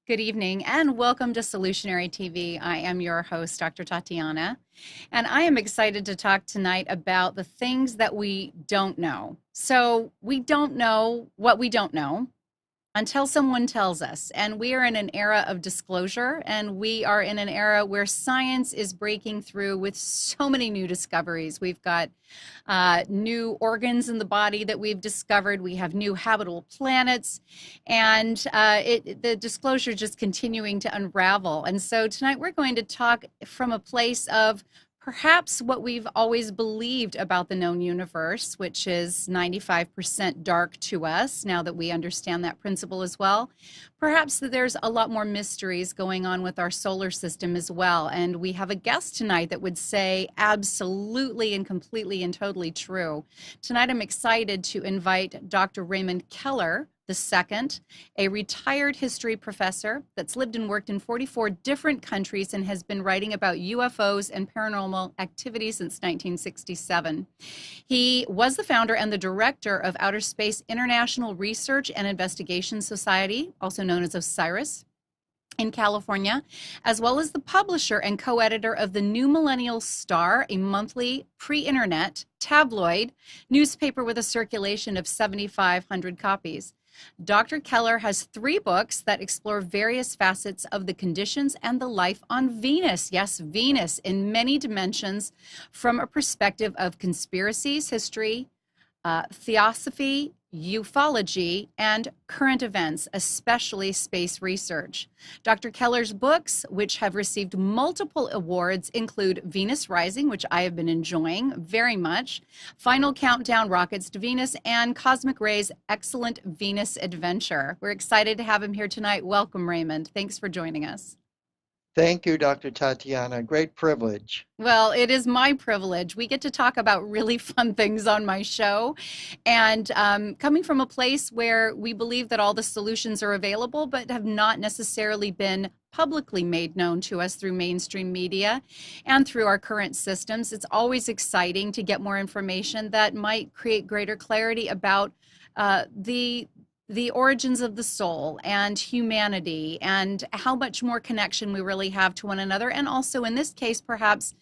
Good evening and welcome to Solutionary TV. I am your host, Dr. Tatiana, and I am excited to talk tonight about the things that we don't know. So we don't know what we don't know until someone tells us. And we are in an era of disclosure, and we are in an era where science is breaking through with so many new discoveries. We've got new organs in the body that we've discovered. We have new habitable planets, and the disclosure just continuing to unravel. And so tonight we're going to talk from a place of perhaps what we've always believed about the known universe, which is 95% dark to us, now that we understand that principle as well. Perhaps that there's a lot more mysteries going on with our solar system as well. And we have a guest tonight that would say absolutely and completely and totally true. Tonight I'm excited to invite Dr. Raymond Keller II, a retired history professor that's lived and worked in 44 different countries and has been writing about UFOs and paranormal activity since 1967. He was the founder and the director of Outer Space International Research and Investigation Society, also known as OSIRIS, in California, as well as the publisher and co-editor of the New Millennial Star, a monthly pre-internet tabloid newspaper with a circulation of 7,500 copies. Dr. Keller has 3 books that explore various facets of the conditions and the life on Venus. Yes, Venus in many dimensions, from a perspective of conspiracies, history, theosophy, ufology, and current events, especially space research. Dr. Keller's books, which have received multiple awards, include Venus Rising, which I have been enjoying very much, Final Countdown, Rockets to Venus, and Cosmic Ray's Excellent Venus Adventure. We're excited to have him here tonight. Welcome, Raymond. Thanks for joining us. Thank you, Dr. Tatiana. Great privilege. Well, it is my privilege. We get to talk about really fun things on my show. And coming from a place where we believe that all the solutions are available, but have not necessarily been publicly made known to us through mainstream media and through our current systems, it's always exciting to get more information that might create greater clarity about the origins of the soul and humanity and how much more connection we really have to one another. And also in this case, perhaps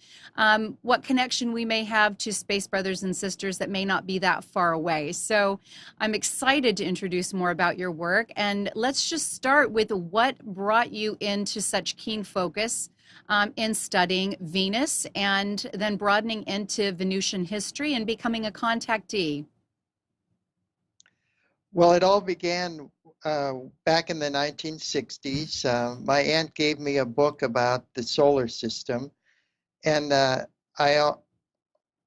what connection we may have to space brothers and sisters that may not be that far away. So I'm excited to introduce more about your work. And let's just start with what brought you into such keen focus in studying Venus and then broadening into Venusian history and becoming a contactee. Well, it all began back in the 1960s. My aunt gave me a book about the solar system, and I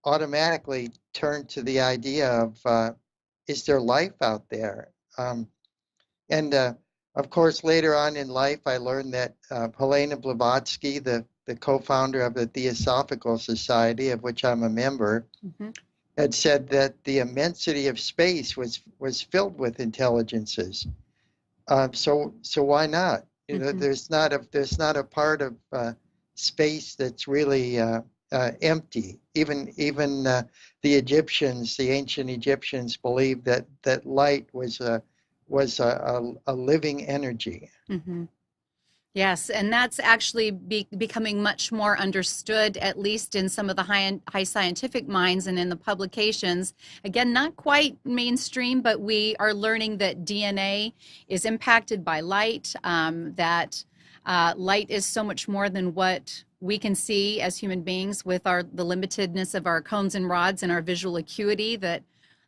automatically turned to the idea of, is there life out there? And of course, later on in life, I learned that Helena Blavatsky, the co-founder of the Theosophical Society, of which I'm a member, had said that the immensity of space was filled with intelligences. So why not? You know, there's not a part of space that's really empty. Even the Egyptians, the ancient Egyptians, believed that light was a living energy. Yes, and that's actually becoming much more understood, at least in some of the high scientific minds and in the publications. Again, not quite mainstream, but we are learning that DNA is impacted by light, that light is so much more than what we can see as human beings with the limitedness of our cones and rods and our visual acuity, that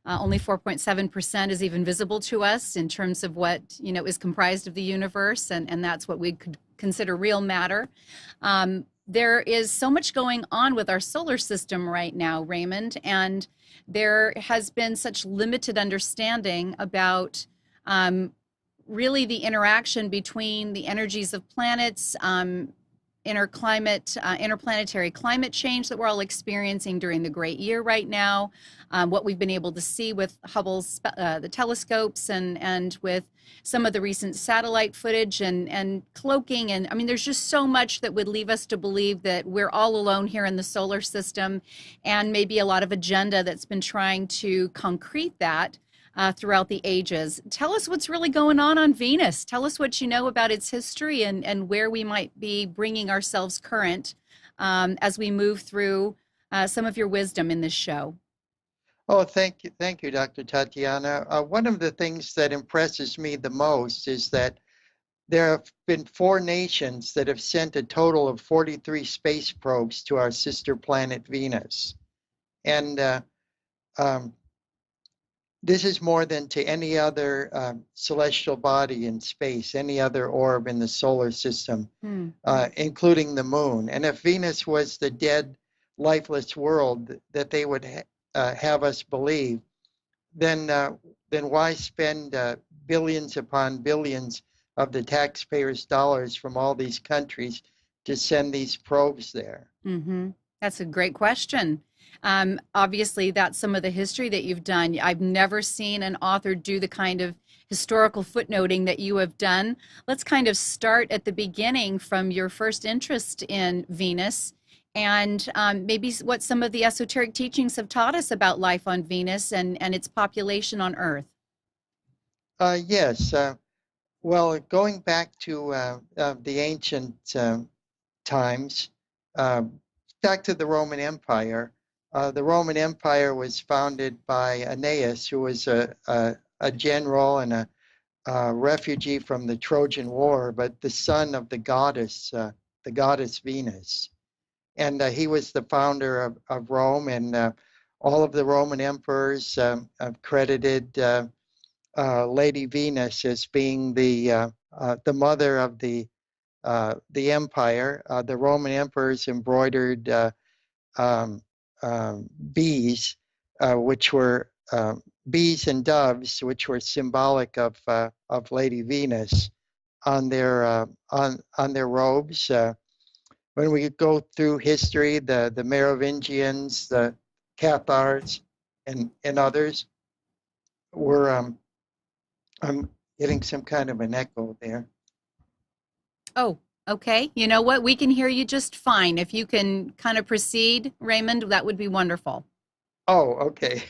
Only 4.7% is even visible to us in terms of what, is comprised of the universe, and that's what we could consider real matter. There is so much going on with our solar system right now, Raymond, and there has been such limited understanding about really the interaction between the energies of planets, interplanetary climate change that we're all experiencing during the Great Year right now, what we've been able to see with Hubble's the telescopes and with some of the recent satellite footage and cloaking, and I mean, there's just so much that would leave us to believe that we're all alone here in the solar system, and maybe a lot of agenda that's been trying to concrete that throughout the ages. Tell us what's really going on Venus. Tell us what you know about its history and where we might be bringing ourselves current as we move through some of your wisdom in this show. Oh, thank you, Dr. Tatiana. One of the things that impresses me the most is that there have been 4 nations that have sent a total of 43 space probes to our sister planet Venus. And um, this is more than to any other celestial body in space, any other orb in the solar system, including the moon. And if Venus was the dead, lifeless world that they would have us believe, then why spend billions upon billions of the taxpayers' dollars from all these countries to send these probes there? Mm-hmm. That's a great question. Obviously, that's some of the history that you've done. I've never seen an author do the kind of historical footnoting that you have done. Let's kind of start at the beginning from your first interest in Venus and maybe what some of the esoteric teachings have taught us about life on Venus and its population on Earth. Yes. Well, going back to the ancient times, uh, back to the Roman Empire. The Roman Empire was founded by Aeneas, who was a general and a refugee from the Trojan War, but the son of the goddess Venus. And he was the founder of Rome, and all of the Roman emperors have credited Lady Venus as being the mother of the empire. The Roman emperors embroidered um, bees, which were bees and doves, which were symbolic of Lady Venus on their robes. When we go through history, the Merovingians, the Cathars, and others were. I'm getting some kind of an echo there. Oh, okay. You know what? We can hear you just fine. If you can kind of proceed, Raymond, that would be wonderful. Oh, okay.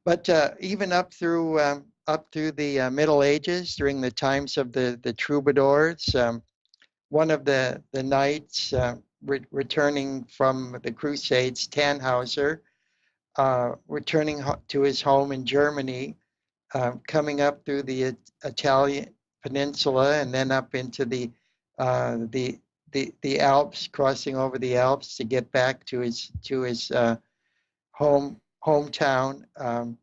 But even up through the Middle Ages, during the times of the troubadours, one of the knights returning from the Crusades, Tannhauser, returning to his home in Germany, coming up through the Italian peninsula and then up into uh, the the Alps, crossing over the Alps to get back to his hometown.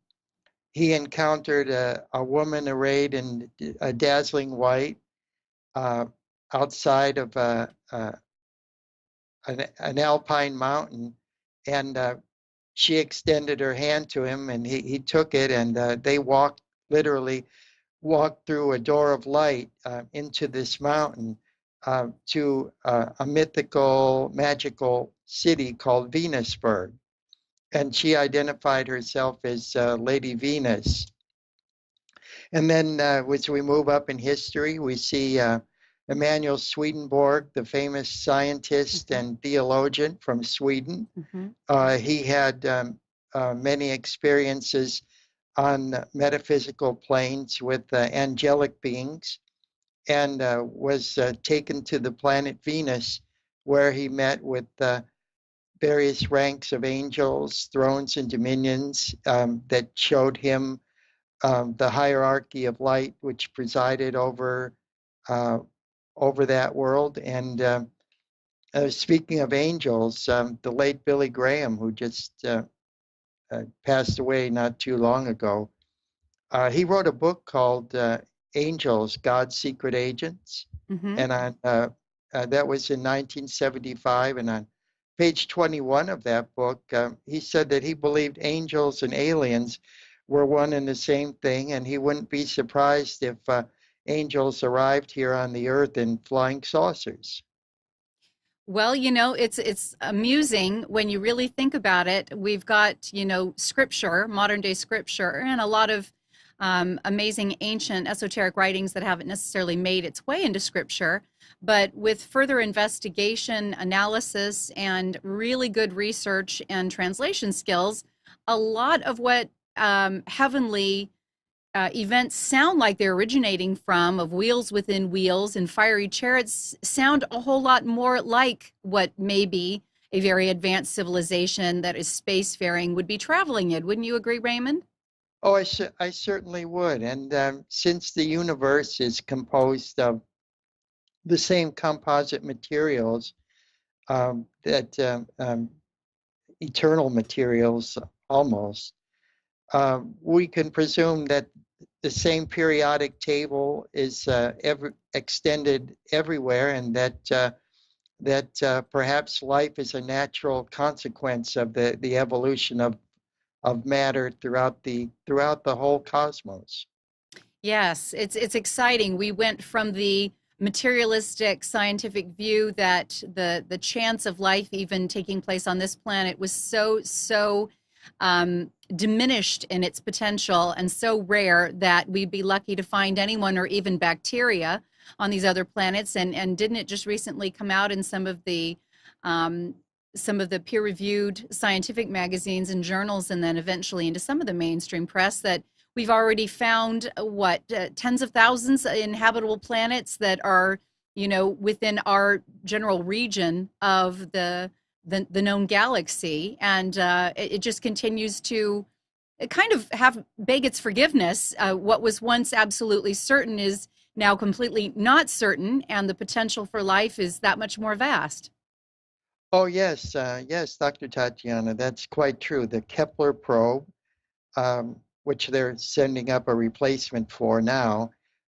He encountered a woman arrayed in a dazzling white uh, outside of an alpine mountain, and she extended her hand to him, and he took it, and they literally walked through a door of light into this mountain to a mythical, magical city called Venusburg. And she identified herself as Lady Venus. And then as we move up in history, we see Emanuel Swedenborg, the famous scientist and theologian from Sweden. He had many experiences on metaphysical planes with angelic beings and was taken to the planet Venus, where he met with various ranks of angels, thrones, and dominions that showed him the hierarchy of light which presided uh, over that world. And speaking of angels, the late Billy Graham, who just passed away not too long ago. He wrote a book called Angels, God's Secret Agents, Hmm. and that was in 1975. And on page 21 of that book, he said that he believed angels and aliens were one and the same thing, and he wouldn't be surprised if angels arrived here on the earth in flying saucers. Well, it's amusing when you really think about it. We've got, scripture, modern day scripture, and a lot of amazing ancient esoteric writings that haven't necessarily made its way into scripture. But with further investigation, analysis, and really good research and translation skills, a lot of what heavenly events sound like they're originating from, of wheels within wheels and fiery chariots, sound a whole lot more like what maybe a very advanced civilization that is spacefaring would be traveling in. Wouldn't you agree, Raymond? Oh, I certainly would. And since the universe is composed of the same composite materials, that eternal materials almost, we can presume that the same periodic table is extended everywhere, and that perhaps life is a natural consequence of the evolution of matter throughout the whole cosmos. Yes, it's exciting. We went from the materialistic scientific view that the chance of life even taking place on this planet was so diminished in its potential and so rare that we'd be lucky to find anyone or even bacteria on these other planets. And didn't it just recently come out in um, some of the peer-reviewed scientific magazines and journals, and then eventually into some of the mainstream press, that we've already found tens of thousands in habitable planets that are, within our general region of the known galaxy, and it just continues to kind of have beg its forgiveness. What was once absolutely certain is now completely not certain, and the potential for life is that much more vast. Oh yes, yes, Dr. Tatiana, that's quite true. The Kepler probe, which they're sending up a replacement for now,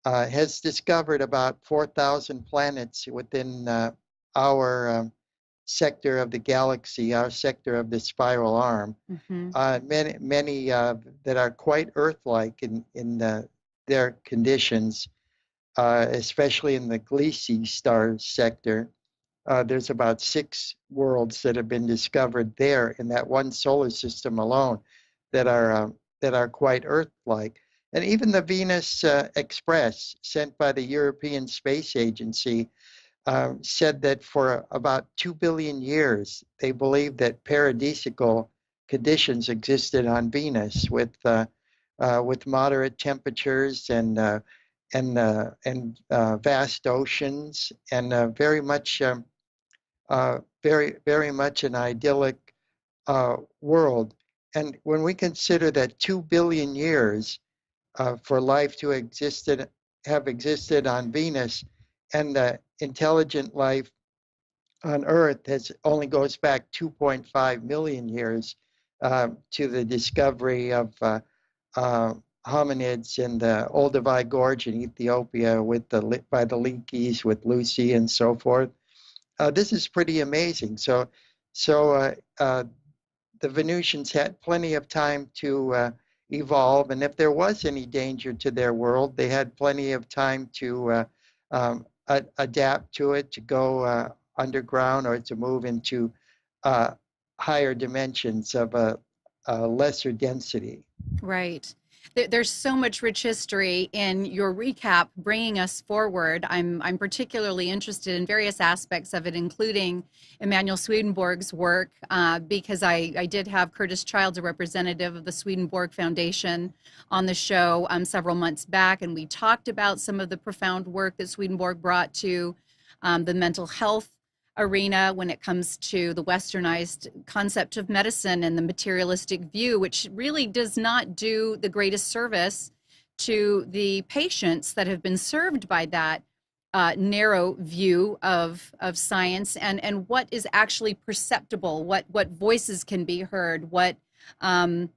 has discovered about 4,000 planets within our sector of the galaxy, our sector of the spiral arm. Hmm. Many that are quite Earth-like in their conditions, especially in the Gliese star sector. There's about 6 worlds that have been discovered there in that one solar system alone that are quite Earth-like. And even the Venus Express, sent by the European Space Agency, said that for about 2 billion years, they believed that paradisical conditions existed on Venus with moderate temperatures and vast oceans and very much an idyllic world. And when we consider that 2 billion years for life to have existed on Venus, and intelligent life on Earth has only goes back 2.5 million years to the discovery of hominids in the Olduvai Gorge in Ethiopia by the Leakeys with Lucy and so forth. This is pretty amazing. So the Venusians had plenty of time to evolve, and if there was any danger to their world, they had plenty of time to adapt to it, to go underground or to move into uh, higher dimensions of a lesser density. Right. There's so much rich history in your recap bringing us forward. I'm particularly interested in various aspects of it, including Emanuel Swedenborg's work, because I did have Curtis Childs, a representative of the Swedenborg Foundation, on the show several months back, and we talked about some of the profound work that Swedenborg brought to the mental health arena when it comes to the westernized concept of medicine and the materialistic view, which really does not do the greatest service to the patients that have been served by that narrow view of science, and what is actually perceptible, what voices can be heard, what um,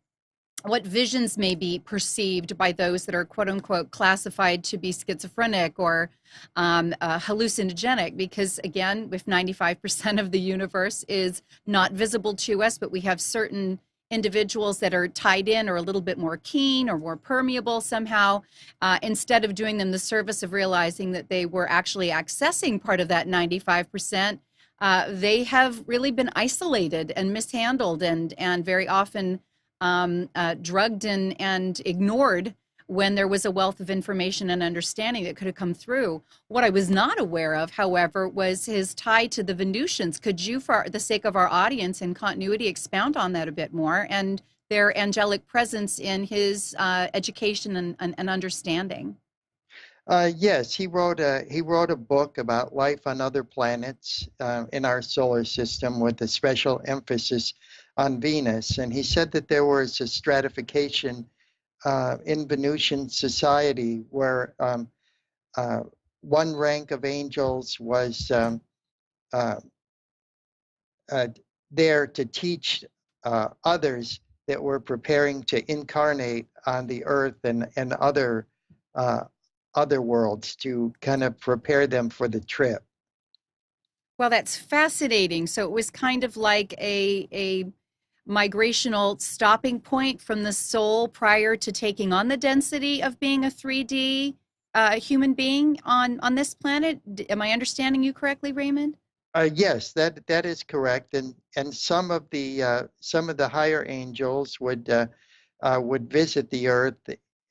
what visions may be perceived by those that are quote unquote classified to be schizophrenic or hallucinogenic. Because again, if 95% of the universe is not visible to us, but we have certain individuals that are tied in or a little bit more keen or more permeable somehow, instead of doing them the service of realizing that they were actually accessing part of that 95%, they have really been isolated and mishandled and very often drugged and ignored when there was a wealth of information and understanding that could have come through. What I was not aware of, however, was his tie to the Venusians. Could you, for the sake of our audience and continuity, expound on that a bit more and their angelic presence in his education and understanding? Yes, he wrote a book about life on other planets in our solar system with a special emphasis on Venus. And he said that there was a stratification in Venusian society where uh, one rank of angels was uh, uh, there to teach others that were preparing to incarnate on the earth and uh, other worlds to kind of prepare them for the trip. Well, that's fascinating. So it was kind of like a migrational stopping point from the soul prior to taking on the density of being a 3D human being on this planet. Am I understanding you correctly, Raymond? Yes, that is correct, and some of the higher angels would visit the earth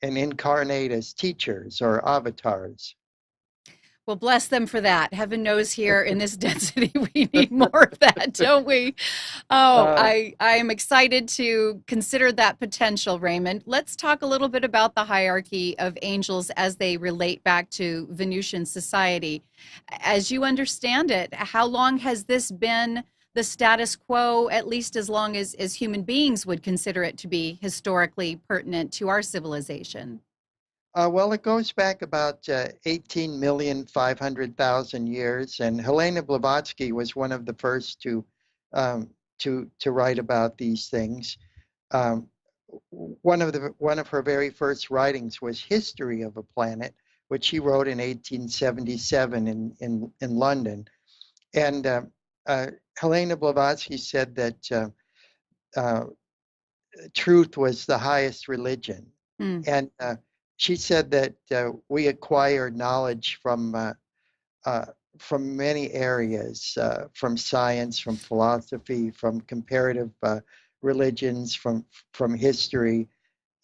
and incarnate as teachers or avatars. Well, bless them for that. Heaven knows here in this density, we need more of that, don't we? Oh, Uh, I am excited to consider that potential, Raymond. Let's talk a little bit about the hierarchy of angels as they relate back to Venusian society. As you understand it, how long has this been the status quo, at least as long as human beings would consider it to be historically pertinent to our civilization? well, it goes back about 18,500,000 years, and Helena Blavatsky was one of the first um, to write about these things. Um, one of her very first writings was History of a Planet, which she wrote in 1877 in London. And uh, Helena Blavatsky said that uh, truth was the highest religion. Hmm. And she said that we acquire knowledge uh, from many areas, from science, from philosophy, from comparative religions, from history,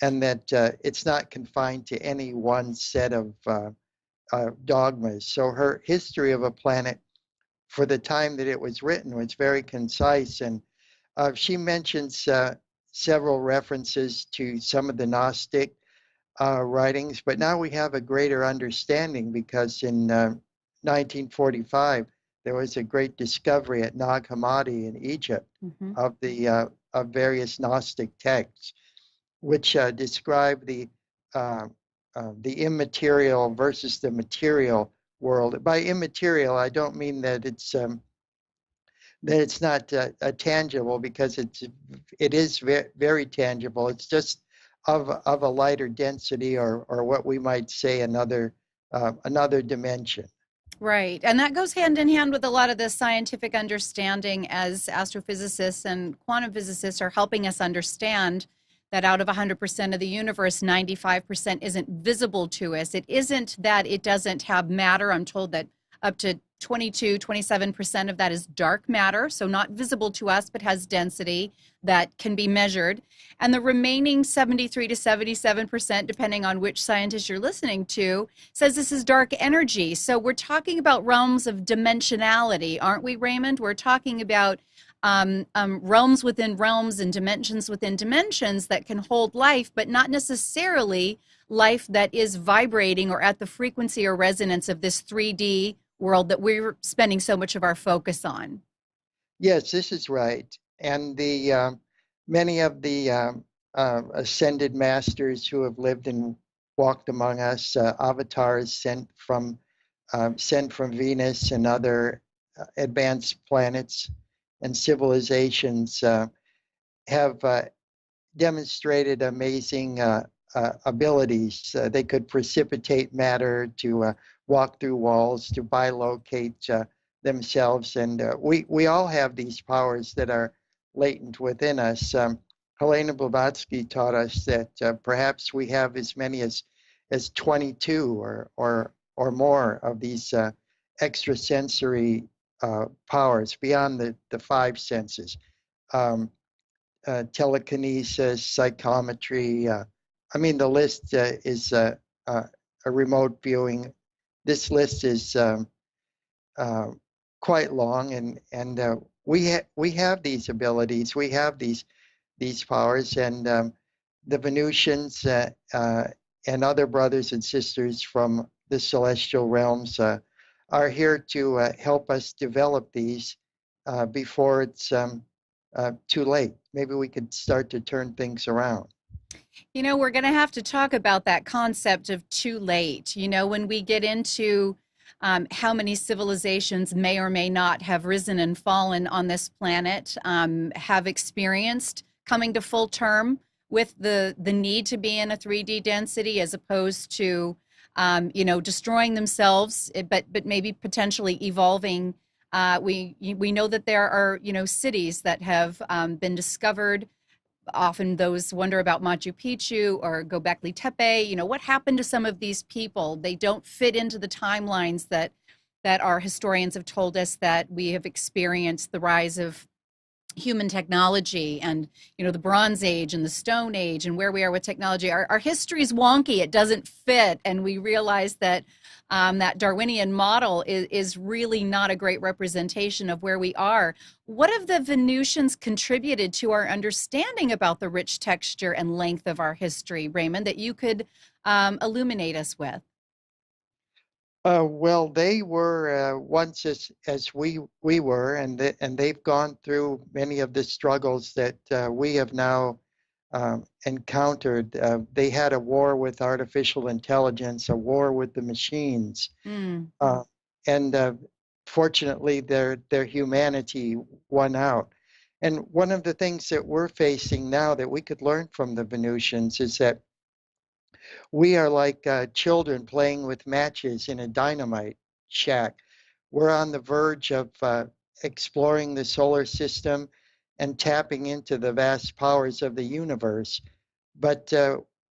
and that it's not confined to any one set of dogmas. So her History of a Planet, for the time that it was written, was very concise, and she mentions several references to some of the Gnostic writings, but now we have a greater understanding because in 1945 there was a great discovery at Nag Hammadi in Egypt Mhm. of various Gnostic texts, which describe uh, the immaterial versus the material world. By immaterial, I don't mean that it's not tangible, because it is very tangible. It's just of a lighter density, or what we might say another dimension. Right. And that goes hand in hand with a lot of the scientific understanding as astrophysicists and quantum physicists are helping us understand that out of 100% of the universe, 95% isn't visible to us. It isn't that it doesn't have matter. I'm told that up to 22, 27% of that is dark matter, so not visible to us, but has density that can be measured. And the remaining 73 to 77%, depending on which scientist you're listening to, says this is dark energy. So we're talking about realms of dimensionality, aren't we, Raymond? We're talking about realms within realms and dimensions within dimensions that can hold life, but not necessarily life that is vibrating or at the frequency or resonance of this 3D world that we're spending so much of our focus on. Yes, this is right. And the many of the ascended masters who have lived and walked among us, avatars sent from Venus and other advanced planets and civilizations, have demonstrated amazing abilities. They could precipitate matter, to walk through walls, to bilocate themselves. And we all have these powers that are latent within us. Helena Blavatsky taught us that perhaps we have as many as 22 or more of these extrasensory powers beyond the five senses. Um, Telekinesis, psychometry. I mean, the list is a remote viewing. This list is uh, quite long, and we have these abilities. We have these powers, and the Venusians and other brothers and sisters from the celestial realms are here to help us develop these before it's too late. Maybe we could start to turn things around. We're going to have to talk about that concept of too late. When we get into how many civilizations may or may not have risen and fallen on this planet, have experienced coming to full term with the need to be in a 3D density as opposed to, destroying themselves, but maybe potentially evolving. We know that there are cities that have been discovered. Often those wonder about Machu Picchu or Göbekli Tepe. What happened to some of these people? They don't fit into the timelines that our historians have told us, that we have experienced the rise of human technology and the Bronze Age and the Stone Age and where we are with technology. Our history is wonky. It doesn't fit, and we realize that that Darwinian model is really not a great representation of where we are. What have the Venusians contributed to our understanding about the rich texture and length of our history, Raymond, that you could illuminate us with? Well, they were once as we were, and they've gone through many of the struggles that we have now encountered. They had a war with artificial intelligence, a war with the machines, Mm. uh, and fortunately, their humanity won out. And one of the things that we're facing now that we could learn from the Venusians is that we are like children playing with matches in a dynamite shack. We're on the verge of exploring the solar system and tapping into the vast powers of the universe. But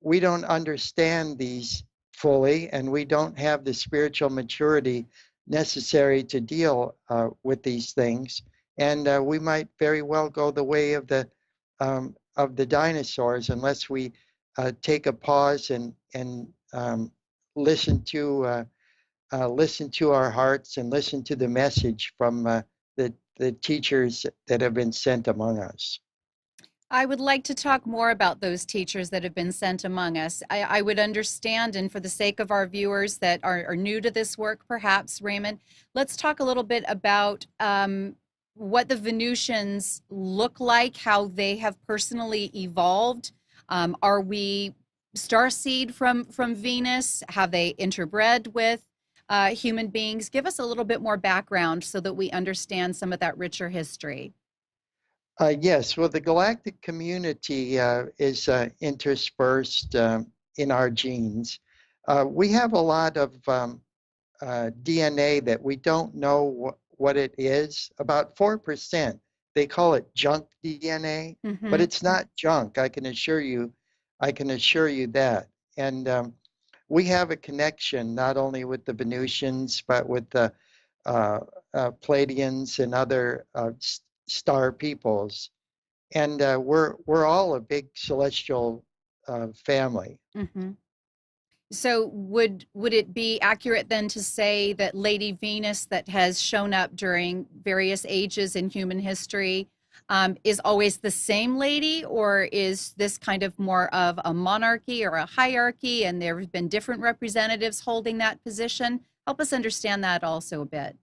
we don't understand these fully, and we don't have the spiritual maturity necessary to deal with these things. And we might very well go the way of the dinosaurs unless we take a pause and listen to our hearts and listen to the message from the teachers that have been sent among us. I would like to talk more about those teachers that have been sent among us. I would understand, and for the sake of our viewers that are new to this work, perhaps, Raymond, let's talk a little bit about what the Venusians look like, how they have personally evolved. Are we starseed from Venus? Have they interbred with human beings? Give us a little bit more background so that we understand some of that richer history. Yes, well, the galactic community is interspersed in our genes. We have a lot of DNA that we don't know what it is, about 4%. They call it junk DNA, but Mm-hmm. it's not junk. I can assure you that. And we have a connection not only with the Venusians, but with the uh, Pleiadians and other star peoples. And we're all a big celestial family. Mm-hmm. So would it be accurate then to say that Lady Venus that has shown up during various ages in human history is always the same lady, or is this kind of more of a monarchy or a hierarchy, and there have been different representatives holding that position? Help us understand that also a bit.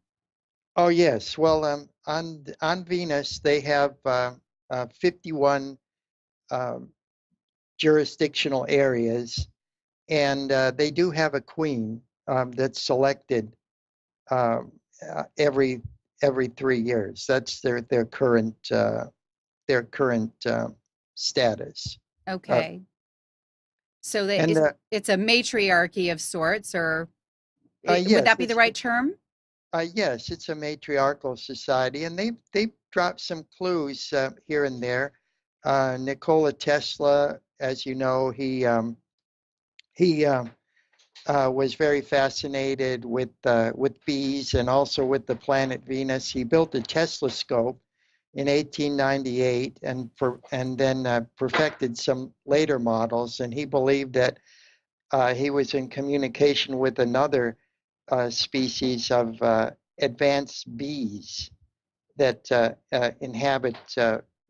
Oh yes. Well, on Venus they have 51 um, jurisdictional areas, and they do have a queen that's selected um, every 3 years. That's their current status. Uh, Okay. So that and is it's a matriarchy of sorts, or would yes, that be the right term? yes, it's a matriarchal society, and they dropped some clues here and there. Nikola Tesla, as you know, he was very fascinated with bees and also with the planet Venus. He built a telescope in 1898 and then perfected some later models. And he believed that he was in communication with another species of advanced bees that inhabit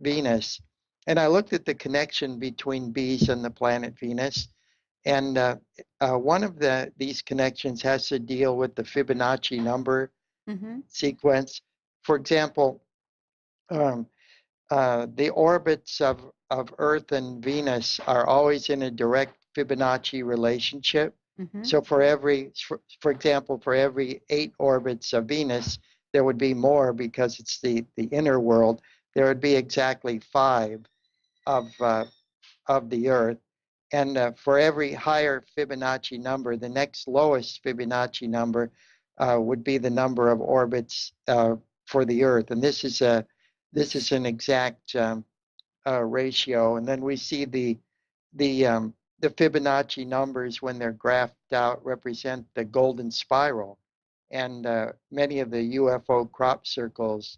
Venus. And I looked at the connection between bees and the planet Venus. And one of these connections has to deal with the Fibonacci number Mm-hmm. sequence. For example, um, the orbits of Earth and Venus are always in a direct Fibonacci relationship. Mm-hmm. So for example, for every 8 orbits of Venus, there would be more because it's the inner world. There would be exactly 5 of the Earth. And for every higher Fibonacci number, the next lowest Fibonacci number would be the number of orbits for the Earth. And this is an exact ratio. And then we see the Fibonacci numbers when they're graphed out represent the golden spiral. And many of the UFO crop circles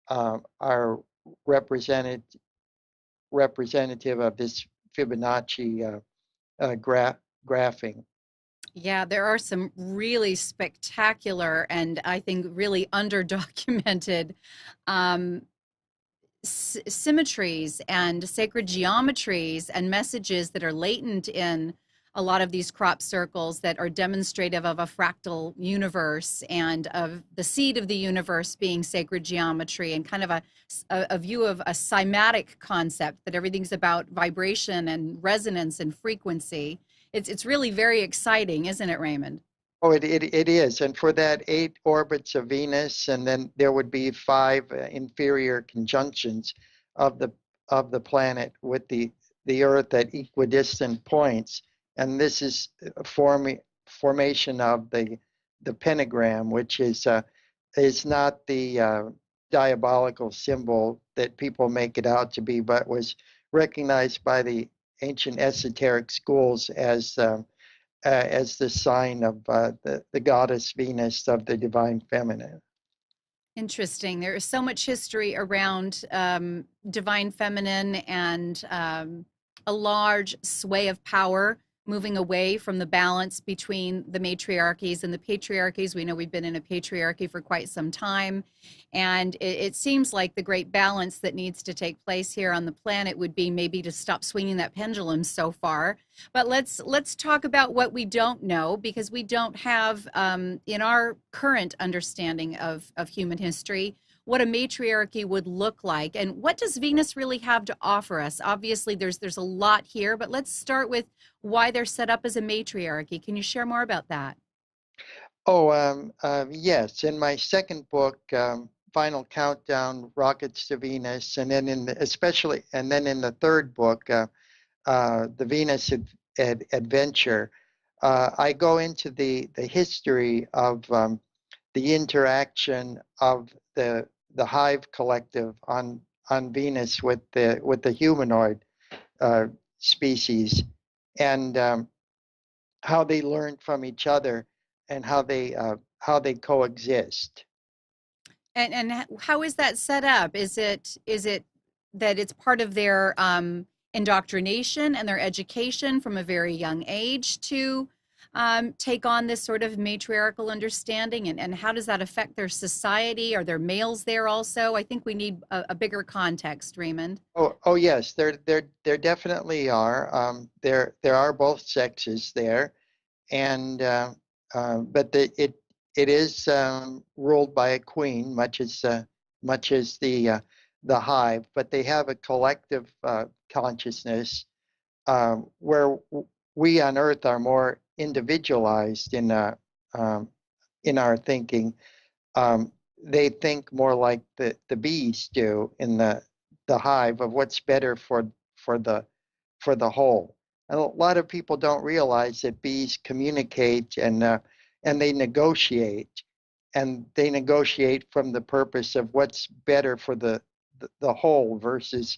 are represented representative of this Fibonacci graphing. Yeah, there are some really spectacular and I think really underdocumented um, symmetries and sacred geometries and messages that are latent in a lot of these crop circles that are demonstrative of a fractal universe and of the seed of the universe being sacred geometry and kind of a view of a cymatic concept that everything's about vibration and resonance and frequency. It's really very exciting, isn't it, Raymond? Oh, it is. And for that 8 orbits of Venus, and then there would be 5 inferior conjunctions of the planet with the Earth at equidistant points. And this is formation of the pentagram, which is not the diabolical symbol that people make it out to be, but was recognized by the ancient esoteric schools as the sign of the goddess Venus of the divine feminine. Interesting. There is so much history around divine feminine and a large sway of power moving away from the balance between the matriarchies and the patriarchies. We know we've been in a patriarchy for quite some time. And it seems like the great balance that needs to take place here on the planet would be maybe to stop swinging that pendulum so far. But let's talk about what we don't know, because we don't have in our current understanding of human history what a matriarchy would look like, and what does Venus really have to offer us. Obviously, there's a lot here, but let's start with why they're set up as a matriarchy. Can you share more about that? Oh, yes. In my second book, Final Countdown, Rockets to Venus, and then in the third book, The Venus Adventure, I go into the history of the interaction of the hive collective on Venus with the humanoid uh, species, and how they learn from each other and how they coexist. And how is that set up? Is it that it's part of their indoctrination and their education from a very young age to take on this sort of matriarchal understanding? And how does that affect their society? Are there males there also? I think we need a bigger context, Raymond. Oh yes, there definitely are. There are both sexes there, and but it is ruled by a queen, much as the hive. But they have a collective consciousness where we on Earth are more individualized um, in our thinking. Um, they think more like the bees do in the hive of what's better for for the whole. And a lot of people don't realize that bees communicate and they negotiate from the purpose of what's better for the whole versus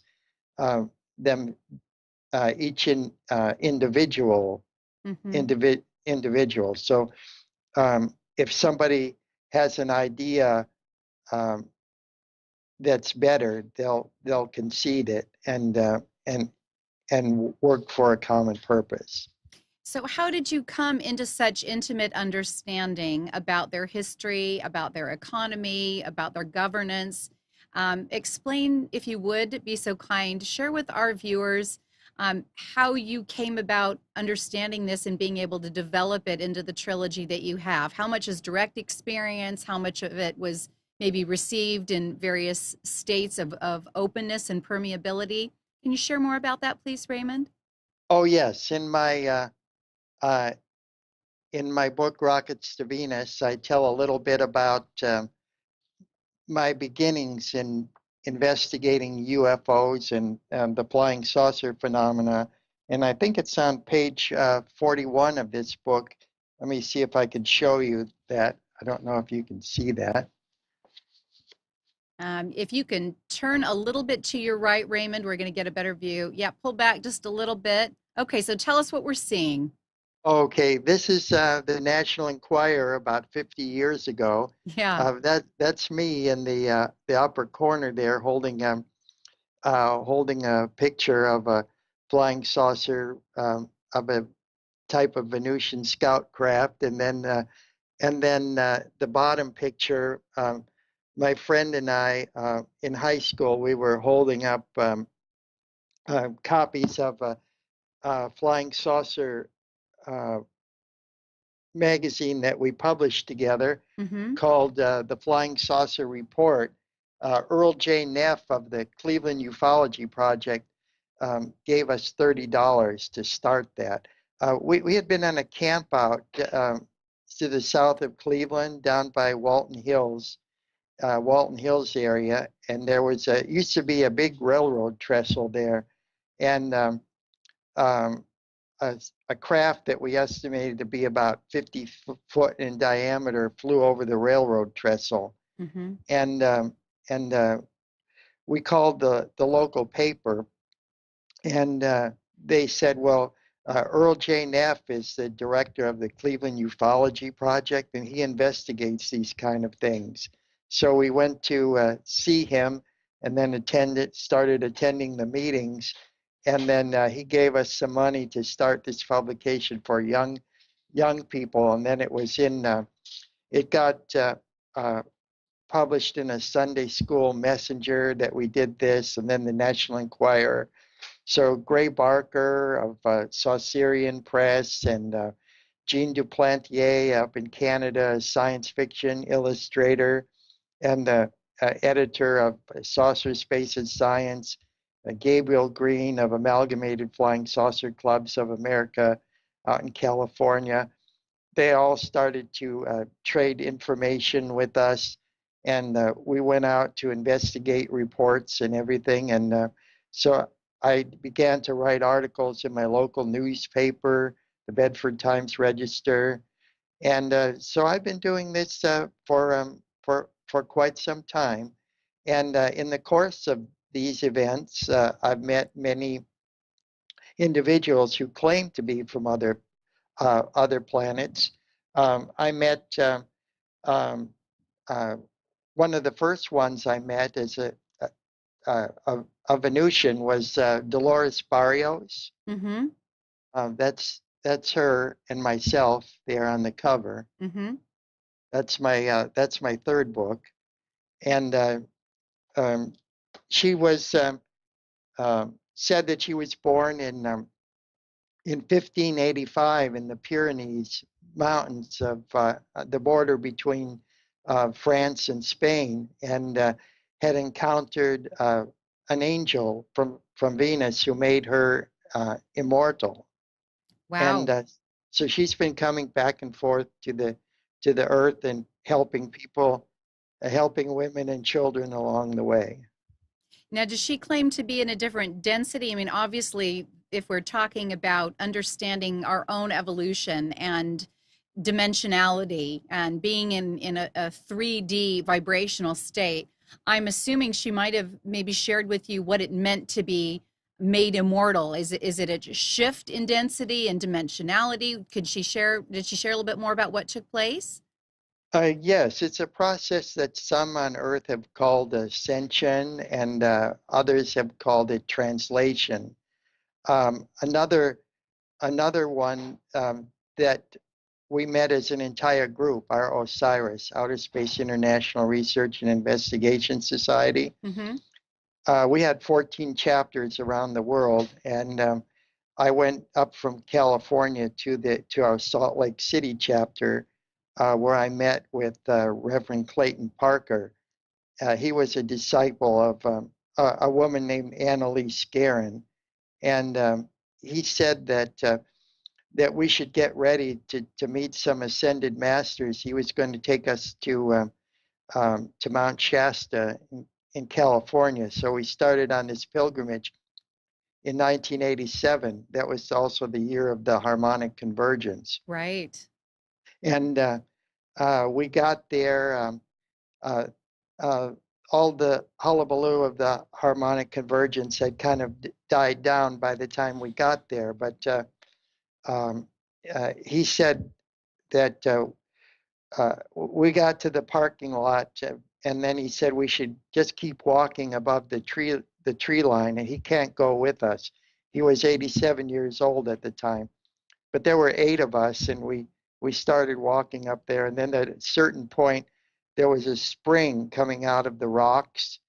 uh, them each individual Mm-hmm. individual. So if somebody has an idea um, that's better, they'll concede it and work for a common purpose. So, how did you come into such intimate understanding about their history, about their economy, about their governance? Explain, if you would be so kind, share with our viewers how you came about understanding this and being able to develop it into the trilogy that you have. How much is direct experience? How much of it was maybe received in various states of openness and permeability? Can you share more about that, please, Raymond? Oh yes, uh, in my book Rockets to Venus, I tell a little bit about my beginnings in investigating UFOs and the flying saucer phenomena. And I think it's on page 41 of this book. Let me see if I can show you that. I don't know if you can see that. If you can turn a little bit to your right, Raymond, we're going to get a better view. Yeah, pull back just a little bit. Okay, so tell us what we're seeing. Okay, this is the National Enquirer about 50 years ago. Yeah. That's me in the upper corner there, holding a picture of a flying saucer of a type of Venusian scout craft, and then the bottom picture. My friend and I in high school, we were holding up copies of a flying saucer uh, magazine that we published together Mm-hmm. called The Flying Saucer Report. Earl J. Neff of the Cleveland Ufology Project gave us $30 to start that. We had been on a camp out to the south of Cleveland, down by Walton Hills area, and there was used to be a big railroad trestle there, and um, a craft that we estimated to be about 50 foot in diameter flew over the railroad trestle, Mm-hmm. and um, and we called the local paper, and they said, well, Earl J. Neff is the director of the Cleveland Ufology Project, and he investigates these kind of things. So we went to see him, and then started attending the meetings, and then he gave us some money to start this publication for young people, and then it got uh, published in a Sunday school messenger that we did this, and then the National Enquirer. So Gray Barker of Saucerian Press and Jean Duplantier up in Canada, a science fiction illustrator and the editor of Saucer Space and Science, Gabriel Green of Amalgamated Flying Saucer Clubs of America out in California. They all started to trade information with us, and we went out to investigate reports and everything. And so I began to write articles in my local newspaper, the Bedford Times Register, and so I've been doing this for quite some time. And in the course of these events, I've met many individuals who claim to be from other planets. I met um, uh, one of the first ones I met as a Venusian was Dolores Barrios. Mm-hmm. That's her and myself there on the cover. Mm-hmm. That's my third book, and um, she was said that she was born in 1585 in the Pyrenees Mountains of the border between France and Spain, and had encountered an angel from Venus who made her immortal. And Wow. so she's been coming back and forth to the earth and helping people, helping women and children along the way. Now, does she claim to be in a different density? I mean, obviously, if we're talking about understanding our own evolution and dimensionality and being in a 3D vibrational state, I'm assuming she might have maybe shared with you what it meant to be made immortal. Is it a shift in density and dimensionality? Did she share a little bit more about what took place? Yes, it's a process that some on Earth have called ascension, and others have called it translation. Another one that we met as an entire group, our OSIRIS, Outer Space International Research and Investigation Society. Mm-hmm. We had 14 chapters around the world, and I went up from California to our Salt Lake City chapter, where I met with Reverend Clayton Parker. He was a disciple of a woman named Annalise Guerin, and he said that we should get ready to meet some ascended masters. He was going to take us to Mount Shasta in California. So we started on this pilgrimage in 1987. That was also the year of the harmonic convergence. Right. And we got there. Uh, uh, all the hullabaloo of the harmonic convergence had kind of died down by the time we got there. But um, he said that we got to the parking lot, and then he said we should just keep walking above the tree line, and he can't go with us. He was 87 years old at the time, but there were 8 of us, and we started walking up there, and then at a certain point, there was a spring coming out of the rocks,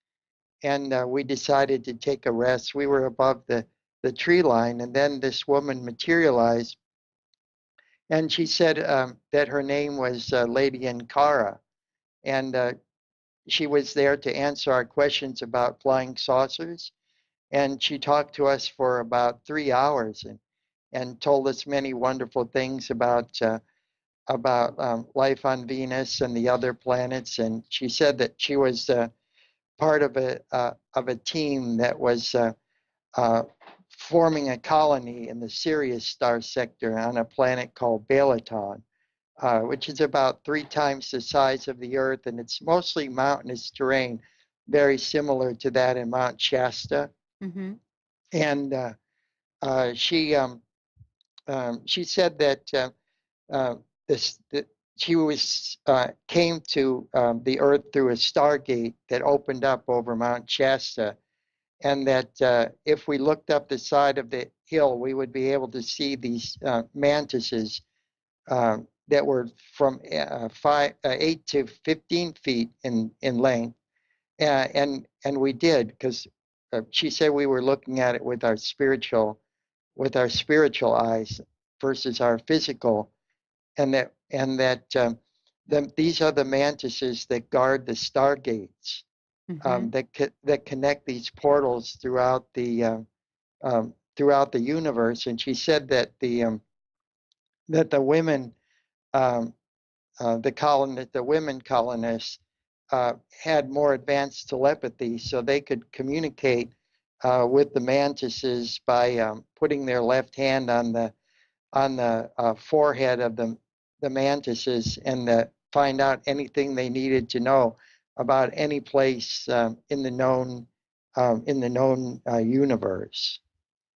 and we decided to take a rest. We were above the tree line, and then this woman materialized, and she said that her name was Lady Ankara, and she was there to answer our questions about flying saucers. And she talked to us for about 3 hours and told us many wonderful things about life on Venus and the other planets. And she said that she was part of a team that was uh, forming a colony in the Sirius star sector on a planet called Balaton, which is about 3 times the size of the Earth, and it's mostly mountainous terrain, very similar to that in Mount Shasta. Mm-hmm. And uh, she um, she said that uh, that she was came to the Earth through a stargate that opened up over Mount Shasta, and that if we looked up the side of the hill, we would be able to see these mantises that were from 8 to 15 feet in length, and we did, because she said we were looking at it with our spiritual eyes versus our physical, and that these are the mantises that guard the stargates, Mm-hmm. that connect these portals throughout the universe. And she said that the women um, the women colonists had more advanced telepathy, so they could communicate with the mantises by putting their left hand on the forehead of the mantises, and find out anything they needed to know about any place in the known universe.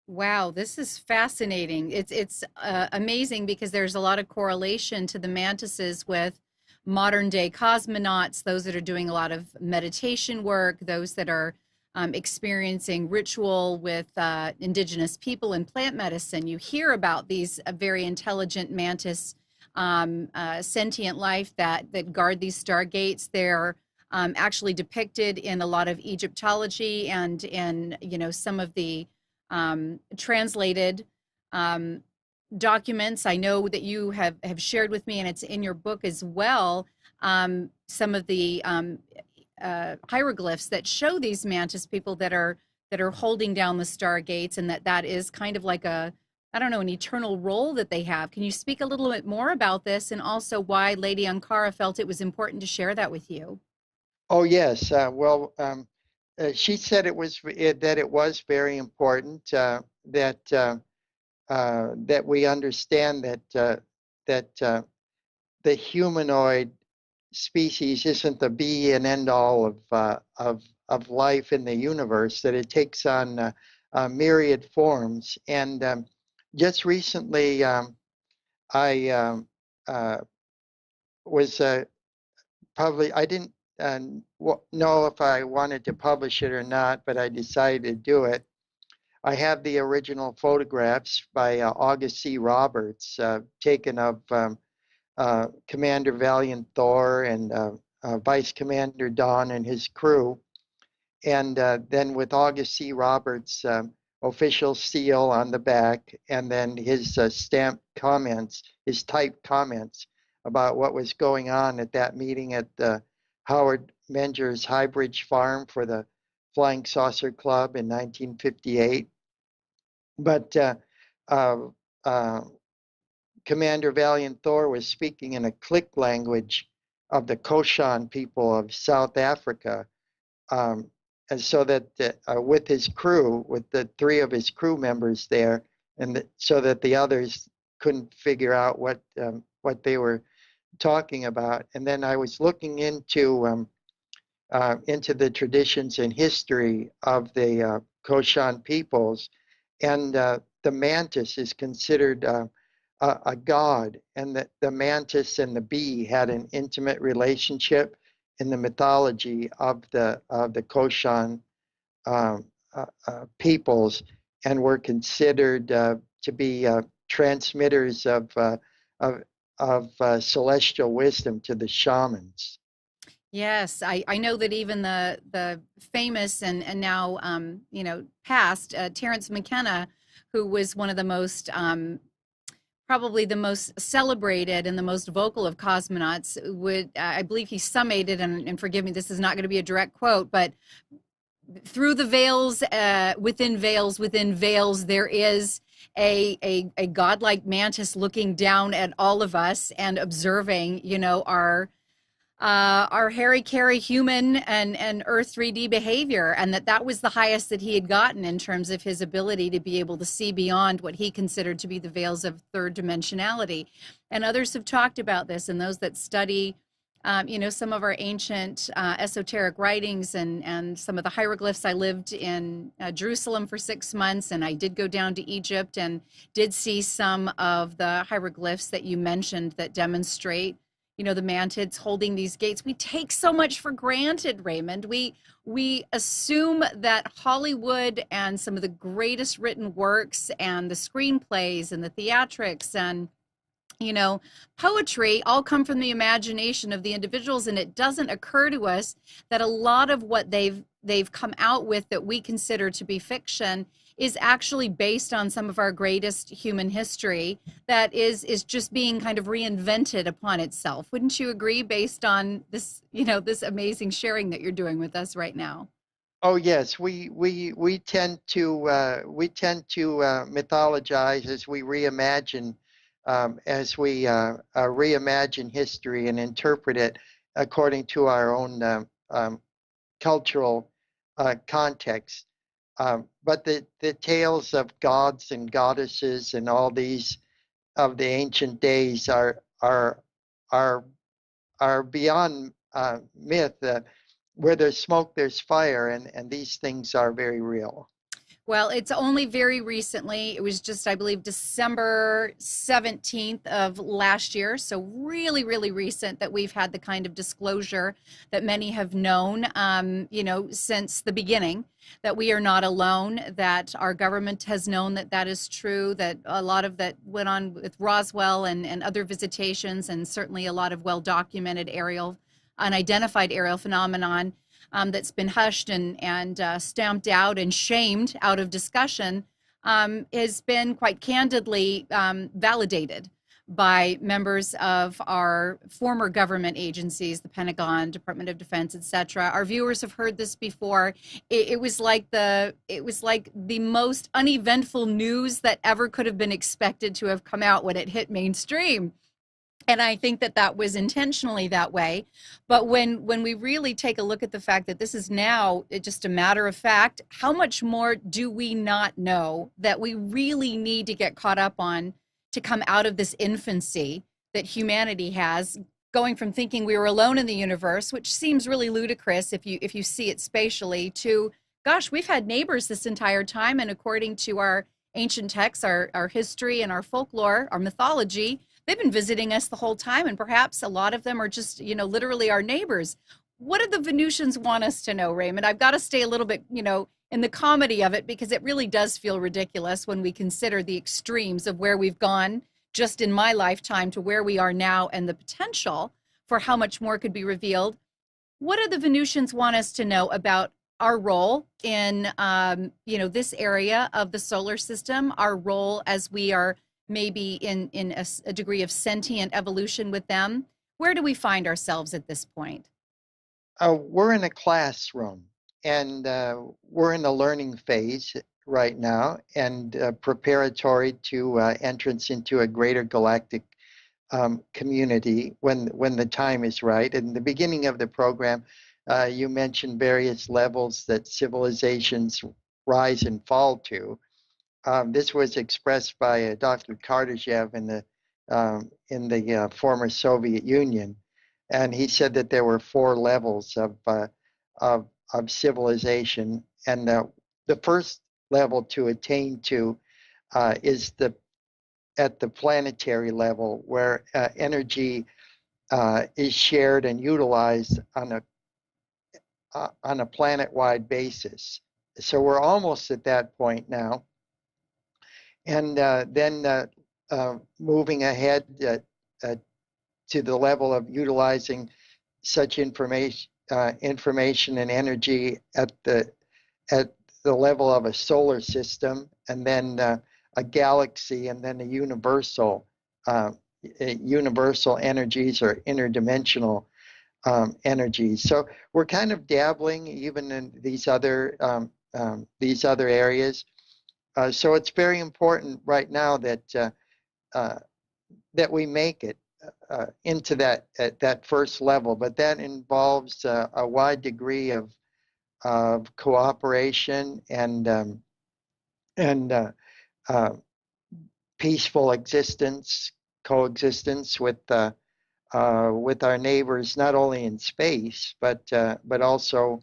Wow, this is fascinating. It's amazing because there's a lot of correlation to the mantises with modern day cosmonauts, those that are doing a lot of meditation work, those that are experiencing ritual with indigenous people in plant medicine. You hear about these very intelligent mantis sentient life that guard these stargates. They're actually depicted in a lot of Egyptology and in some of the translated um, documents. I know that you have shared with me, and it's in your book as well, some of the hieroglyphs that show these mantis people that are holding down the stargates, and that is kind of like a, I don't know, an eternal role that they have. Can you speak a little bit more about this, and also why Lady Ankara felt it was important to share that with you? Oh yes, well, she said that it was very important that we understand that the humanoid species isn't the be and end all of life in the universe, that it takes on myriad forms. And just recently, I was probably, I didn't know if I wanted to publish it or not, but I decided to do it. I have the original photographs by August C. Roberts, taken of Commander Valiant Thor and Vice Commander Don and his crew. And then with August C. Roberts' official seal on the back, and then his stamped comments, his typed comments about what was going on at that meeting at Howard Menger's Highbridge Farm for the Flying Saucer Club in 1958. But uh, uh, Commander Valiant Thor was speaking in a click language of the Koshan people of South Africa, and so that with his crew, with the three of his crew members there, and so that the others couldn't figure out what they were talking about. And then I was looking into the traditions and history of the Koshan peoples, and the mantis is considered a god, and the mantis and the bee had an intimate relationship in the mythology of the Koshan um, peoples, and were considered to be transmitters of, celestial wisdom to the shamans. Yes, I know that even the famous and now past Terence McKenna, who was one of the most probably the most celebrated and the most vocal of cosmonauts, would I believe he summated, and forgive me, this is not going to be a direct quote, but through the veils, within veils, there is a godlike mantis looking down at all of us and observing, our Harry Carey human and Earth 3D behavior, and that was the highest that he had gotten in terms of his ability to be able to see beyond what he considered to be the veils of third dimensionality. And others have talked about this, and those that study some of our ancient esoteric writings and some of the hieroglyphs. I lived in Jerusalem for 6 months, and I did go down to Egypt and did see some of the hieroglyphs that you mentioned that demonstrate, the mantids holding these gates. We take so much for granted, Raymond. We assume that Hollywood and some of the greatest written works and the screenplays and the theatrics and poetry all come from the imagination of the individuals, and it doesn't occur to us that a lot of what they've come out with that we consider to be fiction is actually based on some of our greatest human history that is just being kind of reinvented upon itself. Wouldn't you agree, based on this, this amazing sharing that you're doing with us right now? Oh yes, we tend to mythologize as we reimagine reimagine history and interpret it according to our own cultural context. But the tales of gods and goddesses and all these of the ancient days are are beyond myth. Where there's smoke, there's fire, and these things are very real. Well, it's only very recently. It was just, I believe, December 17th of last year. So really, really recent that we've had the kind of disclosure that many have known, since the beginning, that we are not alone, that our government has known that that is true, that a lot of that went on with Roswell and other visitations, and certainly a lot of well-documented unidentified aerial phenomenon that's been hushed and stamped out and shamed out of discussion, has been quite candidly validated by members of our former government agencies, the Pentagon, Department of Defense, etc. Our viewers have heard this before. It was like the most uneventful news that ever could have been expected to have come out when it hit mainstream. And I think that that was intentionally that way. But when we really take a look at the fact that this is now just a matter of fact, how much more do we not know that we really need to get caught up on to come out of this infancy that humanity has, going from thinking we were alone in the universe, which seems really ludicrous if you see it spatially, to gosh, we've had neighbors this entire time, and according to our ancient texts, our history and our folklore, our mythology, they've been visiting us the whole time, and perhaps a lot of them are just, literally our neighbors. What do the Venusians want us to know, Raymond? I've got to stay a little bit, in the comedy of it, because it really does feel ridiculous when we consider the extremes of where we've gone just in my lifetime to where we are now, and the potential for how much more could be revealed. What do the Venusians want us to know about our role in, this area of the solar system, our role as we are maybe in a degree of sentient evolution with them? Where do we find ourselves at this point? We're in a classroom, and we're in the learning phase right now, and preparatory to entrance into a greater galactic community when the time is right. In the beginning of the program, you mentioned various levels that civilizations rise and fall to. This was expressed by Dr. Kardashev in the former Soviet Union, and he said that there were four levels of civilization, and the first level to attain to is at the planetary level, where energy is shared and utilized on a planet-wide basis. So we're almost at that point now. And then moving ahead to the level of utilizing such information and energy at the level of a solar system, and then a galaxy, and then a universal energies, or interdimensional energies. So we're kind of dabbling even in these other areas. So it's very important right now that we make it into that first level, but that involves a wide degree of cooperation and peaceful coexistence with our neighbors, not only in space but also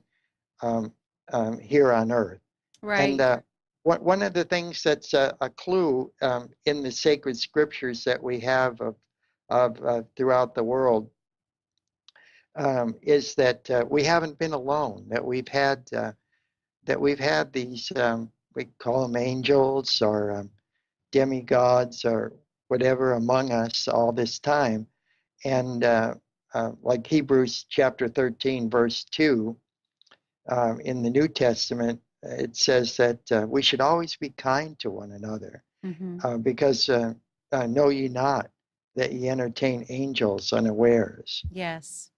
here on Earth. Right. And one of the things that's a clue in the sacred scriptures that we have of throughout the world is that we haven't been alone. That we've had these we call them angels or demigods or whatever among us all this time, and like Hebrews chapter 13 verse 2 in the New Testament, it says that we should always be kind to one another, because know ye not that ye entertain angels unawares. Yes.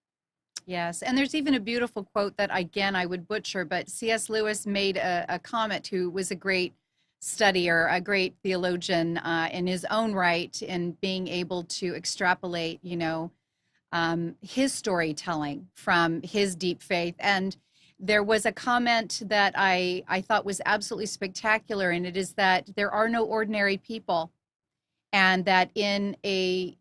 Yes. And there's even a beautiful quote that, again, I would butcher, but C.S. Lewis made a comment, who was a great studier, a great theologian in his own right, in being able to extrapolate, his storytelling from his deep faith. And there was a comment that I thought was absolutely spectacular, and it is that there are no ordinary people, and that in a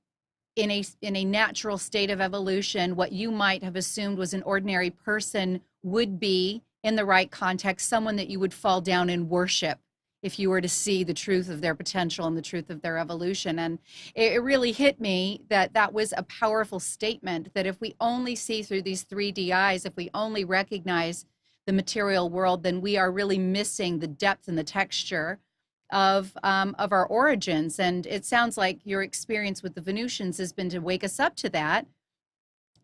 natural state of evolution, what you might have assumed was an ordinary person would be, in the right context, someone that you would fall down and worship if you were to see the truth of their potential and the truth of their evolution. And it really hit me that that was a powerful statement, that if we only see through these 3D eyes, if we only recognize the material world, then we are really missing the depth and the texture of our origins. And it sounds like your experience with the Venusians has been to wake us up to that.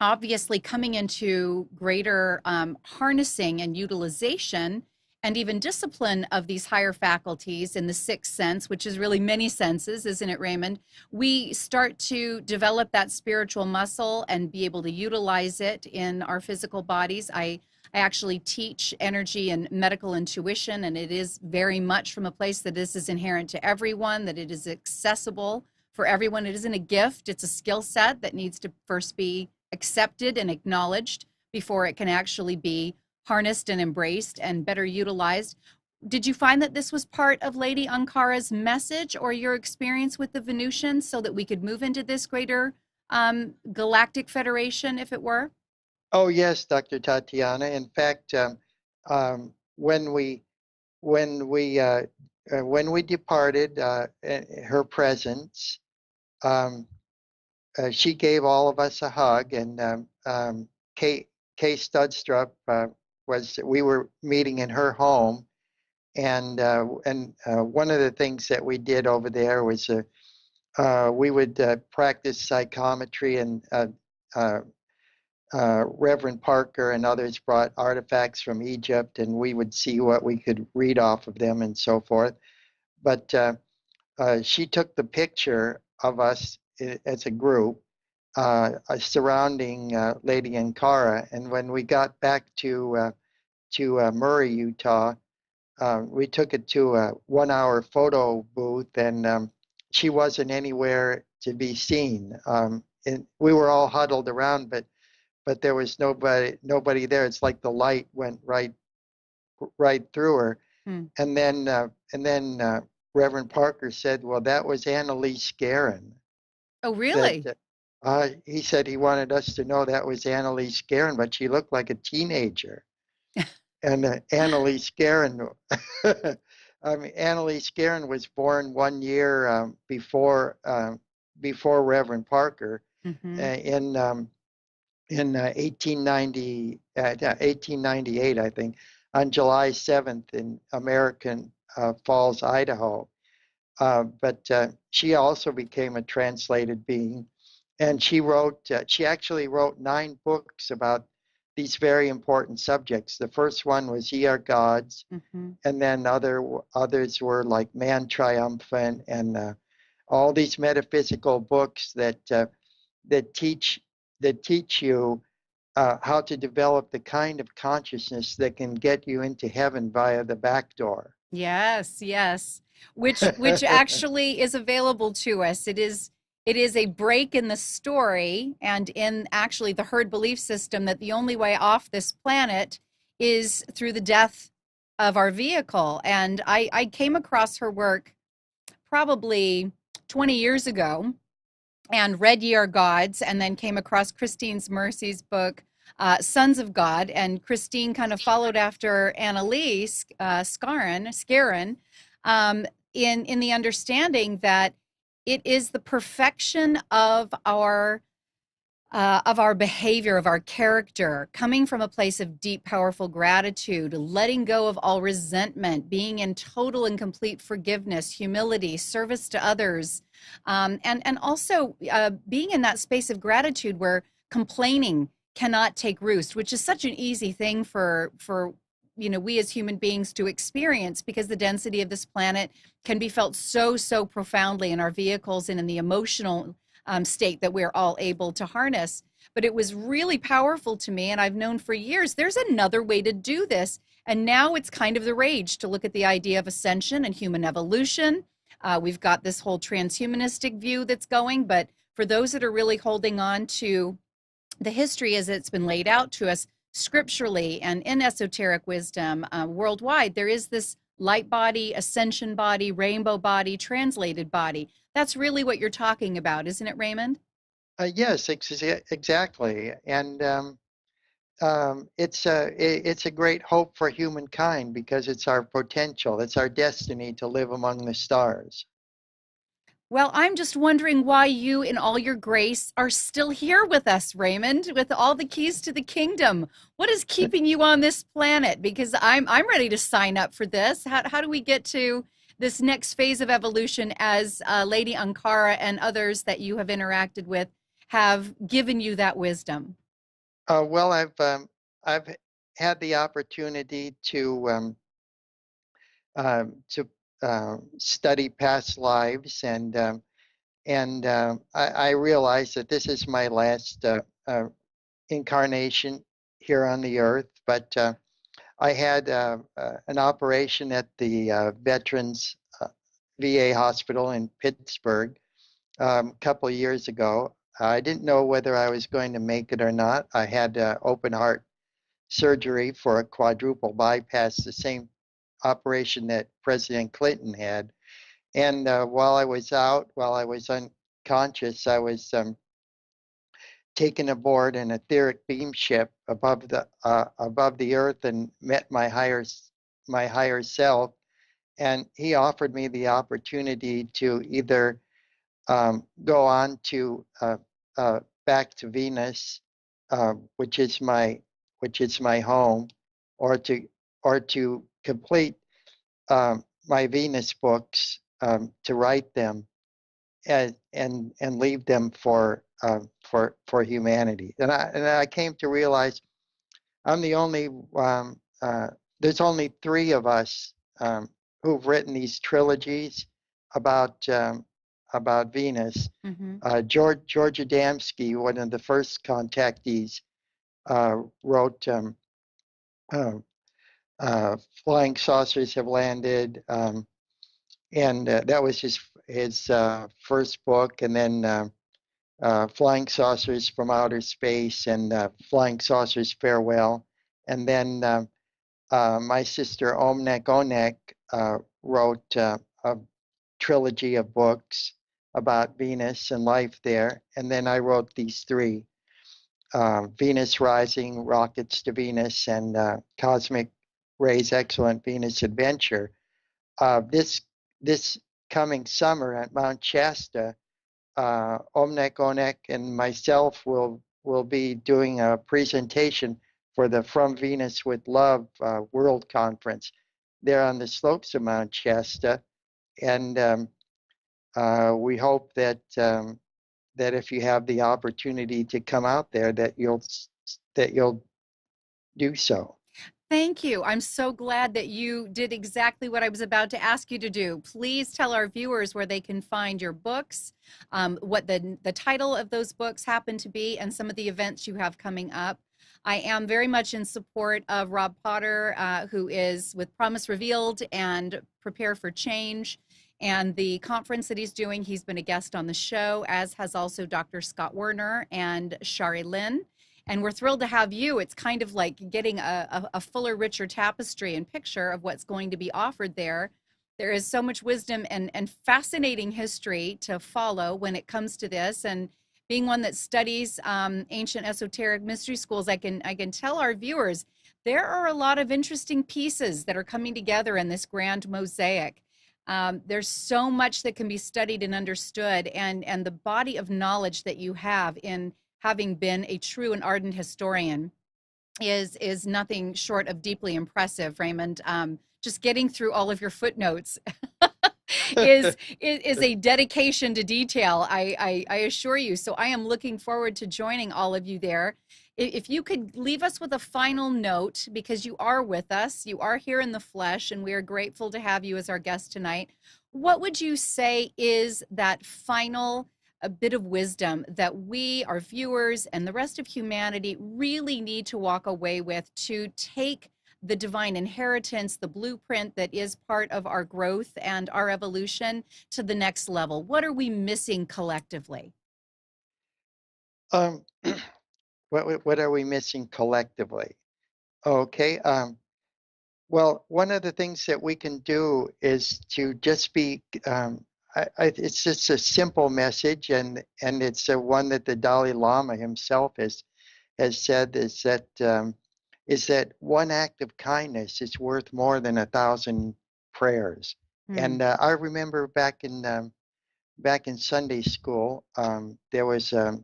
Obviously, coming into greater harnessing and utilization and even discipline of these higher faculties in the sixth sense, which is really many senses, isn't it, Raymond? We start to develop that spiritual muscle and be able to utilize it in our physical bodies. I actually teach energy and medical intuition, and it is very much from a place that this is inherent to everyone, that it is accessible for everyone. It isn't a gift, it's a skill set that needs to first be accepted and acknowledged before it can actually be harnessed and embraced and better utilized. Did you find that this was part of Lady Ankara's message or your experience with the Venusians so that we could move into this greater galactic federation, if it were? Oh yes, Dr. Tatiana. In fact, um, when we when we uh, when we departed her presence, um, she gave all of us a hug, and Kay, Kay Studstrup was. We were meeting in her home, and one of the things that we did over there was we would practice psychometry, and uh, Reverend Parker and others brought artifacts from Egypt, and we would see what we could read off of them and so forth. But she took the picture of us as a group surrounding Lady Ankara, and when we got back to Murray, Utah, we took it to a 1 hour photo booth, and she wasn't anywhere to be seen. And we were all huddled around, but there was nobody there. It's like the light went right through her. Hmm. And then Reverend Parker said, "Well, that was Annalise Guerin." Oh, That really? he said he wanted us to know that was Annalise Guerin, but she looked like a teenager. And Annalise Guerin, I mean, Annalise Guerin was born 1 year before Reverend Parker Mm-hmm. in 1898, I think, on July 7th in American Falls, Idaho. But she also became a translated being, and she actually wrote 9 books about these very important subjects. The first one was Ye Are Gods, Mm-hmm. and then others were like Man Triumphant, and all these metaphysical books that teach that teach you how to develop the kind of consciousness that can get you into heaven via the back door. Yes, yes. Which actually is available to us. It is a break in the story and in actually the herd belief system that the only way off this planet is through the death of our vehicle. And I came across her work probably 20 years ago and read Ye Are Gods, and then came across Christine's Mercy's book, Sons of God. And Christine kind of followed after Annalise Scarin, in the understanding that it is the perfection of our behavior, of our character, coming from a place of deep, powerful gratitude, letting go of all resentment, being in total and complete forgiveness, humility, service to others, and also being in that space of gratitude where complaining cannot take roost, which is such an easy thing for we as human beings to experience because the density of this planet can be felt so profoundly in our vehicles and in the emotional state that we're all able to harness. But it was really powerful to me, and I've known for years there's another way to do this. And now it's kind of the rage to look at the idea of ascension and human evolution. We've got this whole transhumanistic view that's going, but for those that are really holding on to the history as it's been laid out to us scripturally and in esoteric wisdom worldwide, there is this light body, ascension body, rainbow body, translated body. That's really what you're talking about, isn't it, Raymond? Yes, exactly, and it's a great hope for humankind because it's our potential, it's our destiny to live among the stars. Well, I'm just wondering why you, in all your grace, are still here with us, Raymond, with all the keys to the kingdom. What is keeping you on this planet? Because I'm ready to sign up for this. How do we get to this next phase of evolution as Lady Ankara and others that you have interacted with have given you that wisdom? Well, I've had the opportunity to study past lives, and I realize that this is my last incarnation here on the earth. But I had an operation at the Veterans VA Hospital in Pittsburgh, a couple of years ago. I didn't know whether I was going to make it or not. I had open heart surgery for a quadruple bypass, the same operation that President Clinton had. And while I was out, while I was unconscious, I was taken aboard an etheric beam ship above the earth and met my higher self. And he offered me the opportunity to either go on to back to Venus, which is my home, or to complete my Venus books, to write them and leave them for humanity. And I came to realize I'm the only there's only three of us who've written these trilogies about Venus. Hmm. George Adamski, one of the first contactees, wrote uh, "Flying Saucers Have Landed," and that was his first book, and then Flying Saucers from Outer Space and Flying Saucers Farewell, and then my sister Omnek Onek wrote a trilogy of books about Venus and life there. And then I wrote these three, Venus Rising, Rockets to Venus, and Cosmic Ray's Excellent Venus Adventure. This coming summer at Mount Shasta, Omnek Onek and myself will be doing a presentation for the From Venus with Love World Conference there on the slopes of Mount Shasta. And we hope that if you have the opportunity to come out there, that you'll do so. Thank you. I'm so glad that you did exactly what I was about to ask you to do. Please tell our viewers where they can find your books, what the title of those books happen to be, and some of the events you have coming up. I am very much in support of Rob Potter, who is with Promise Revealed and Prepare for Change, and the conference that he's doing. He's been a guest on the show, as has also Dr. Scott Werner and Shari Lynn. And we're thrilled to have you. It's kind of like getting a fuller, richer tapestry and picture of what's going to be offered there. There is so much wisdom and fascinating history to follow when it comes to this. And being one that studies ancient esoteric mystery schools, I can tell our viewers there are a lot of interesting pieces that are coming together in this grand mosaic. There's so much that can be studied and understood, and the body of knowledge that you have in having been a true and ardent historian is nothing short of deeply impressive, Raymond. Just getting through all of your footnotes is a dedication to detail. I assure you. So I am looking forward to joining all of you there. If you could leave us with a final note, because you are with us, you are here in the flesh, and we are grateful to have you as our guest tonight. What would you say is that final a bit of wisdom that we, our viewers, and the rest of humanity really need to walk away with to take the divine inheritance, the blueprint that is part of our growth and our evolution to the next level? What are we missing collectively? Um, what are we missing collectively? Okay. Well, one of the things that we can do is to just be. It's just a simple message, and it's a one that the Dalai Lama himself has said is that one act of kindness is worth more than 1,000 prayers. Hmm. And I remember back in Sunday school, there was a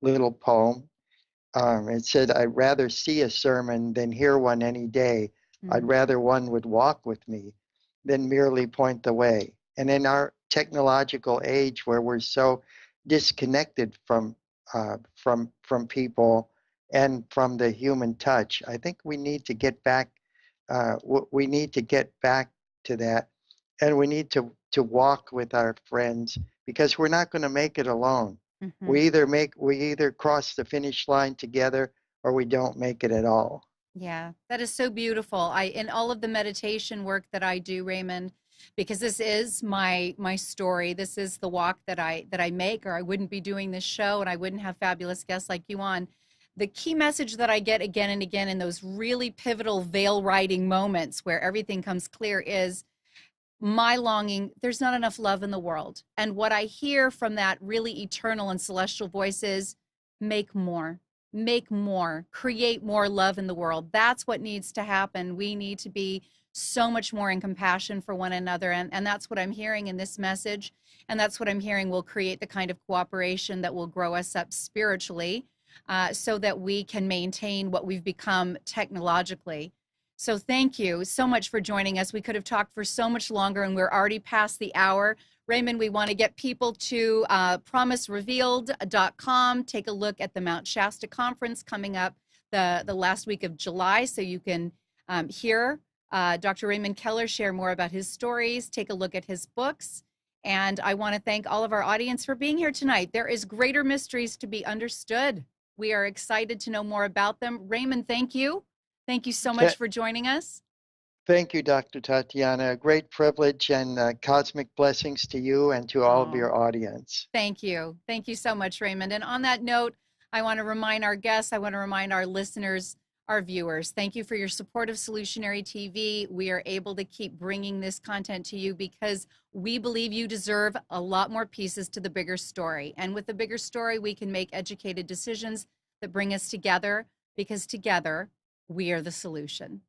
little poem. It said, "I'd rather see a sermon than hear one any day. I'd Hmm. rather one would walk with me than merely point the way." And in our technological age, where we're so disconnected from people and from the human touch, I think we need to get back. We need to get back to that, and we need to walk with our friends because we're not going to make it alone. Hmm. We either cross the finish line together or we don't make it at all. Yeah, that is so beautiful. In all of the meditation work that I do, Raymond, because this is my story. This is the walk that I make, or I wouldn't be doing this show, and I wouldn't have fabulous guests like you on. The key message that I get again and again in those really pivotal veil riding moments where everything comes clear is my longing. There's not enough love in the world. And what I hear from that really eternal and celestial voice is make more, create more love in the world. That's what needs to happen. We need to be so much more in compassion for one another. And that's what I'm hearing in this message. And that's what I'm hearing will create the kind of cooperation that will grow us up spiritually, so that we can maintain what we've become technologically. So thank you so much for joining us. We could have talked for so much longer, and we're already past the hour. Raymond, we want to get people to promiserevealed.com. Take a look at the Mount Shasta Conference coming up the last week of July, so you can hear Dr. Raymond Keller share more about his stories, take a look at his books. And I want to thank all of our audience for being here tonight. There is greater mysteries to be understood. We are excited to know more about them. Raymond, thank you. Thank you so much for joining us. Thank you, Dr. Tatiana. A great privilege and cosmic blessings to you and to all of your audience. Thank you. Thank you so much, Raymond. And on that note, I want to remind our guests, I want to remind our listeners, our viewers, thank you for your support of Solutionary TV. We are able to keep bringing this content to you because we believe you deserve a lot more pieces to the bigger story. And with the bigger story, we can make educated decisions that bring us together, because together, we are the solution.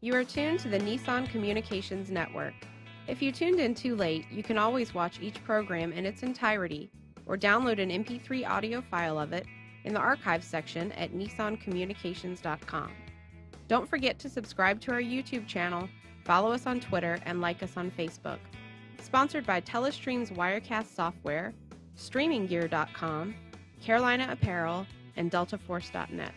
You are tuned to the Nissan Communications Network. If you tuned in too late, you can always watch each program in its entirety or download an MP3 audio file of it in the archives section at nissancommunications.com. Don't forget to subscribe to our YouTube channel, follow us on Twitter, and like us on Facebook. Sponsored by Telestream's Wirecast software, StreamingGear.com, Carolina Apparel, and DeltaForce.net.